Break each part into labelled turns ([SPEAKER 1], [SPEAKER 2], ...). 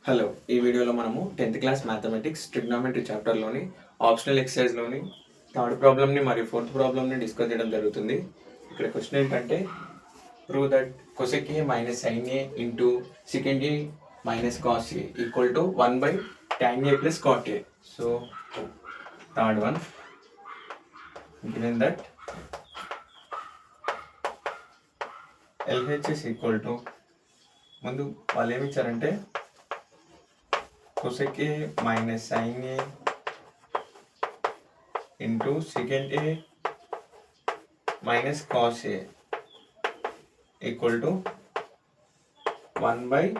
[SPEAKER 1] Hello, ఈ వీడియోలో మనము 10th క్లాస్ మ్యాథమెటిక్స్ ట్రిగ్నామెట్రీ చాప్టర్లోని ఆప్షనల్ ఎక్సర్సైజ్లోని థర్డ్ ప్రాబ్లమ్ని మరియు ఫోర్త్ ప్రాబ్లమ్ని డిస్కస్ చేయడం జరుగుతుంది. ఇక్కడ క్వశ్చన్ ఏంటంటే prove that cosec A minus sin A into sec A minus cos A equal to 1/tan A plus cot A. So third one given that LHS equal to ముందు వాళ్ళు ఏమి ఇచ్చారంటే cosec A minus sin A into secant A minus cos A equal to 1/tan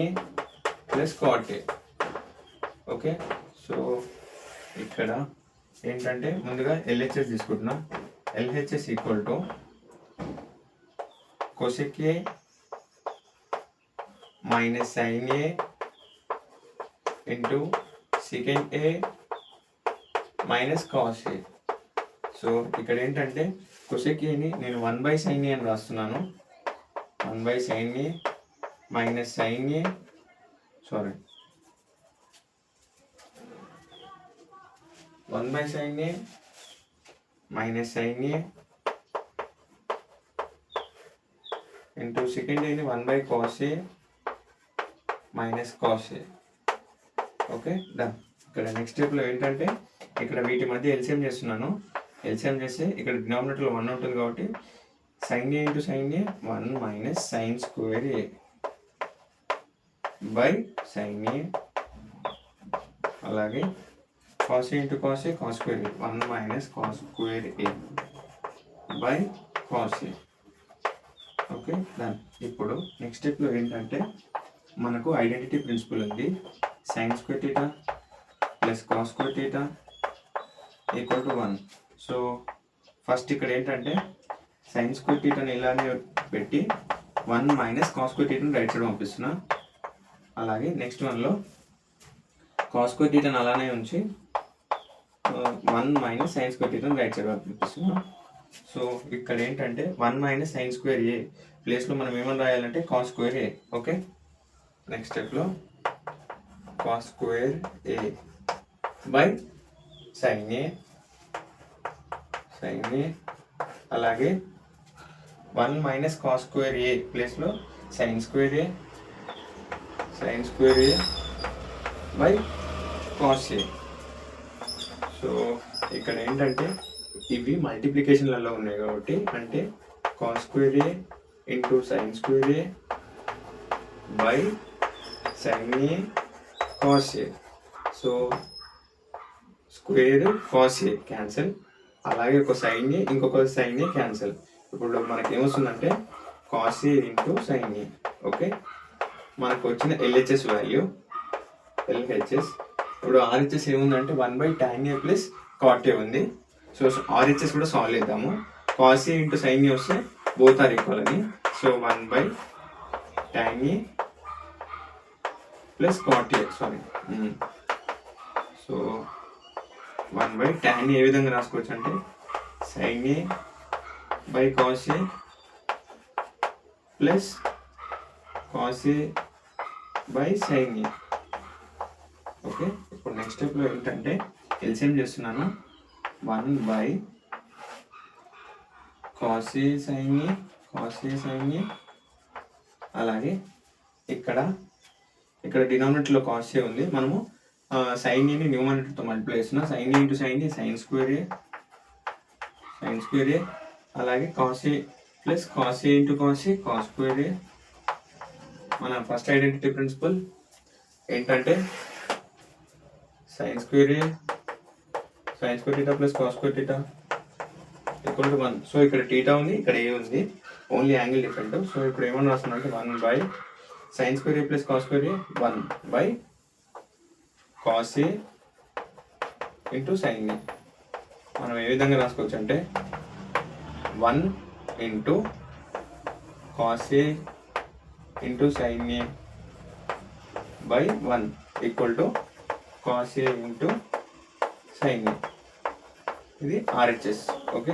[SPEAKER 1] A plus cot A. Okay, so ఇక్కడ ఏంటంటే ముందుగా LHS తీసుకుంటున్నా. LHS equal to cosec A minus sin A into secant A minus cos A. So ఇక్కడ ఏంటంటే cosec A ని నేను 1/sin A అని రాస్తున్నాను. 1/sin A minus sin A sorry 1/sin A minus sin A into secant A ని 1/cos A minus cos A. Okay, done. ఇక్కడ next స్టెప్లో ఏంటంటే ఇక్కడ వీటి మధ్య ఎల్సిఎం చేస్తున్నాను. ఎల్సిఎం చేస్తే ఇక్కడ డినామినేటర్లో 1 ఉంటుంది కాబట్టి sine A into sine A 1 minus sine square A by sine A, అలాగే cos A into cos A cos square A 1 minus cos square A by cos A. Okay, done. ఇప్పుడు next స్టెప్లో ఏంటంటే మనకు identity principal ఉంది. Sine square theta plus cos square theta equal to 1. So first ఇక్కడ ఏంటంటే sine square థీటాని ఇలానే పెట్టి 1 మైనస్ కాస్ స్క్వేర్ థీటాని రైట్ సైడ్ పంపిస్తున్నా. అలాగే నెక్స్ట్ వన్లో కాస్ స్క్వేర్ థీటాని అలానే ఉంచి 1 మైనస్ సైన్ స్క్వేర్ థీటాని రైట్ సైడ్ పంపిస్తున్నా. సో ఇక్కడ ఏంటంటే 1 మైనస్ సైన్ స్క్వేర్ ఏ ప్లేస్లో మనం ఏమని రాయాలంటే cos square A. Okay, next స్టెప్లో cos square A by sine A, అలాగే 1 మైనస్ కాస్ స్క్వేర్ ఏ ప్లేస్లో sine square A by cos A. So ఇక్కడ ఏంటంటే ఇవి మల్టిప్లికేషన్లలో ఉన్నాయి కాబట్టి అంటే cos square A into sine square A by sine A cos A. So square cos A cancel, అలాగే ఒక సైన్ ఏ ఇంకొక సైన్ ఏ క్యాన్సిల్. ఇప్పుడు మనకి ఏమొస్తుందంటే cos A into sine A. Okay, మనకు వచ్చిన ఎల్హెచ్ఎస్ వాల్యూ ఎల్హెచ్ఎస్. ఇప్పుడు ఆర్హెచ్ఎస్ ఏముందంటే 1/tan A plus cot A ఉంది. సో ఆర్హెచ్ఎస్ కూడా సాల్వ్ చేద్దాము. Cos A into sine A వస్తే బోత్ ఆర్ ఈక్వల్ అని. So 1/tan A plus cot A sorry. So 1/tan A విధంగా రాసుకోవచ్చు అంటే sine A by cos A plus cos A by sine A. Okay, ఇప్పుడు next స్టెప్లో ఏంటంటే LCM చేస్తున్నాను. 1/cos A sin A అలాగే ఇక్కడ డినామినేటర్లో కాస్ ఏ ఉంది. మనము సైన్ ఏని న్యూమరేటర్తో మల్టిప్లై చేస్తున్నా. Sine A into sine A sine square A అలాగే cos A plus cos A into cos A cos square A. మన ఫస్ట్ ఐడెంటిటీ ప్రిన్సిపల్ ఏంటంటే sine square theta plus cos square theta equal to 1. So ఇక్కడ theta ఉంది, ఇక్కడ ఏ ఉంది, only angle different. So ఇప్పుడు ఏమన్నా రాస్తున్నా అంటే 1/sin square A plus cos square A 1/cos A into sine A. మనం ఏ విధంగా రాసుకోవచ్చు అంటే 1 into cos A into sine A by 1 equal to cos A into sine A. ఇది ఆర్హెచ్ఎస్. ఓకే,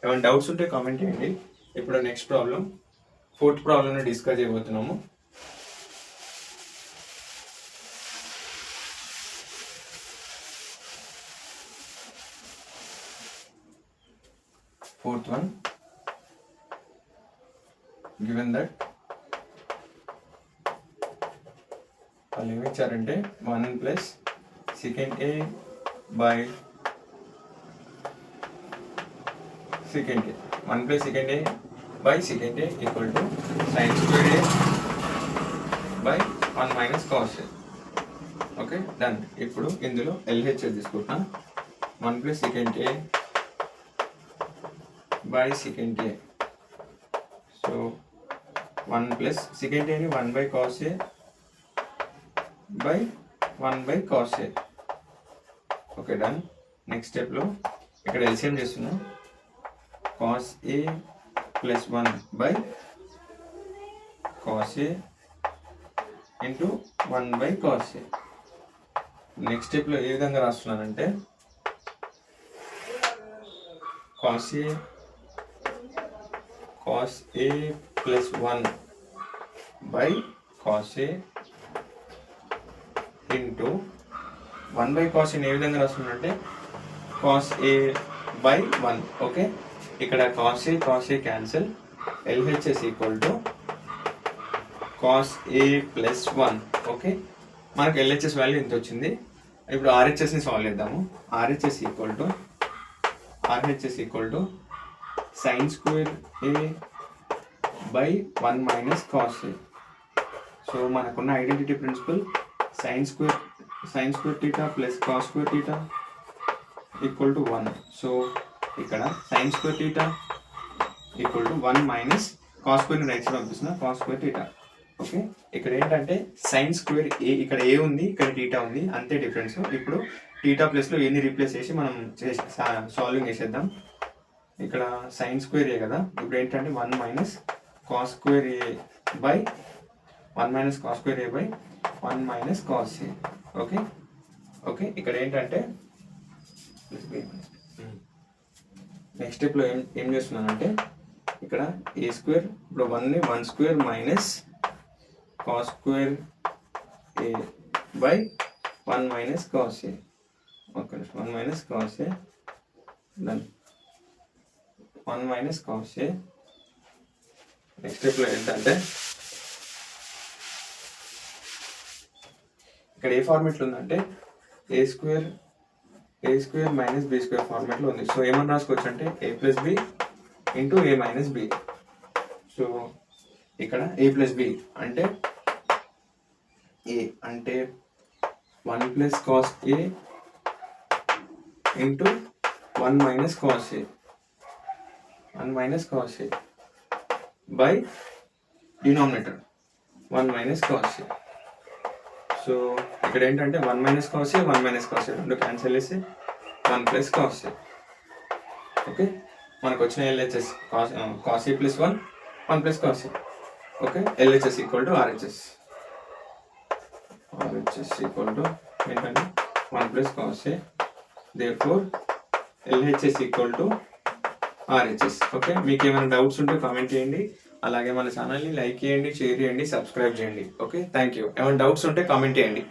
[SPEAKER 1] ఏమైనా డౌట్స్ ఉంటే కామెంట్ చేయండి. ఇప్పుడు నెక్స్ట్ ప్రాబ్లం ఫోర్త్ ప్రాబ్లమ్ని డిస్కస్ చేయబోతున్నాము. fourth one, given that వాళ్ళు ఏమి ఇచ్చారంటే 1 plus secant A by secant A, 1 plus secant A by secant A equal to sin square A by 1 minus cos A. Okay done. ఇప్పుడు ఇందులో LHS తీసుకుంటున్నా. 1 plus secant A by secant A. So 1 plus secant A ని 1 by cos A by 1 by cos A. Okay done. Next స్టెప్లో ఇక్కడ LCM చేస్తున్నాం. cos A plus 1 by cos A into 1 by cos A. Next స్టెప్లో ఏ విధంగా రాస్తున్నానంటే cos A plus 1 by cos A into 1 by cos A ఏ విధంగా రాస్తున్నానంటే cos A by 1. Okay, ఇక్కడ cos A cancel. LHS equal to cos A plus 1. Okay, మనకు LHS value ఎంత వచ్చింది. ఇప్పుడు RHSని సాల్వ్ చేద్దాము. RHS equal to sin square A by 1 minus cos A. సో మనకున్న identity principal sin square theta plus cos square theta equal to 1. So ఇక్కడ sin square theta equal to 1 minus cos square ని right side పంపిస్తున్నా, cos square theta. Okay, ఇక్కడ ఏంటంటే sin square A, ఇక్కడ A ఉంది, ఇక్కడ theta ఉంది, అంతే difference. ఇప్పుడు theta ప్లస్లో ఏని రీప్లేస్ చేసి మనం సాల్వింగ్ చేసేద్దాం. ఇక్కడ sin square A కదా, ఇప్పుడు ఏంటంటే 1 minus cos square A by 1 minus cos square A by 1 minus cos A. Okay okay, ఇక్కడ ఏంటంటే నెక్స్ట్ స్టెప్లో ఏం చేస్తున్నానంటే ఇక్కడ A స్క్వేర్, ఇప్పుడు 1ని 1 square minus cos square A by 1 minus cos A. Okay, 1 minus cos A, done. 1 minus cos A. Next స్టెప్లో ఏంటంటే ఇక్కడ ఏ ఫార్మేట్లో ఉందంటే A square minus B square ఫార్మేట్లో ఉంది. సో ఏమని రాసుకోవచ్చు అంటే A plus B into A minus B. So ఇక్కడ A ప్లస్ బి అంటే A అంటే 1 plus cos A into 1 minus cos A, 1 minus cos A by denominator 1 minus cos A. So ఇక్కడ ఏంటంటే 1 minus cos A 1 minus cos A రెండు cancel చేసి 1 plus cos A. Okay, మనకు వచ్చిన LHS cos A plus 1 plus cos A. Okay, LHS equal to RHS equal to ఏంటంటే 1 plus cos A. Therefore LHS equal to RHS. Okay, మీకు ఏమైనా doubts ఉంటే comment చేయండి. అలాగే మన ఛానల్ని లైక్ చేయండి, షేర్ చేయండి, సబ్స్క్రైబ్ చేయండి. Okay, thank you. ఏమైనా డౌట్స్ ఉంటే కామెంట్ చేయండి.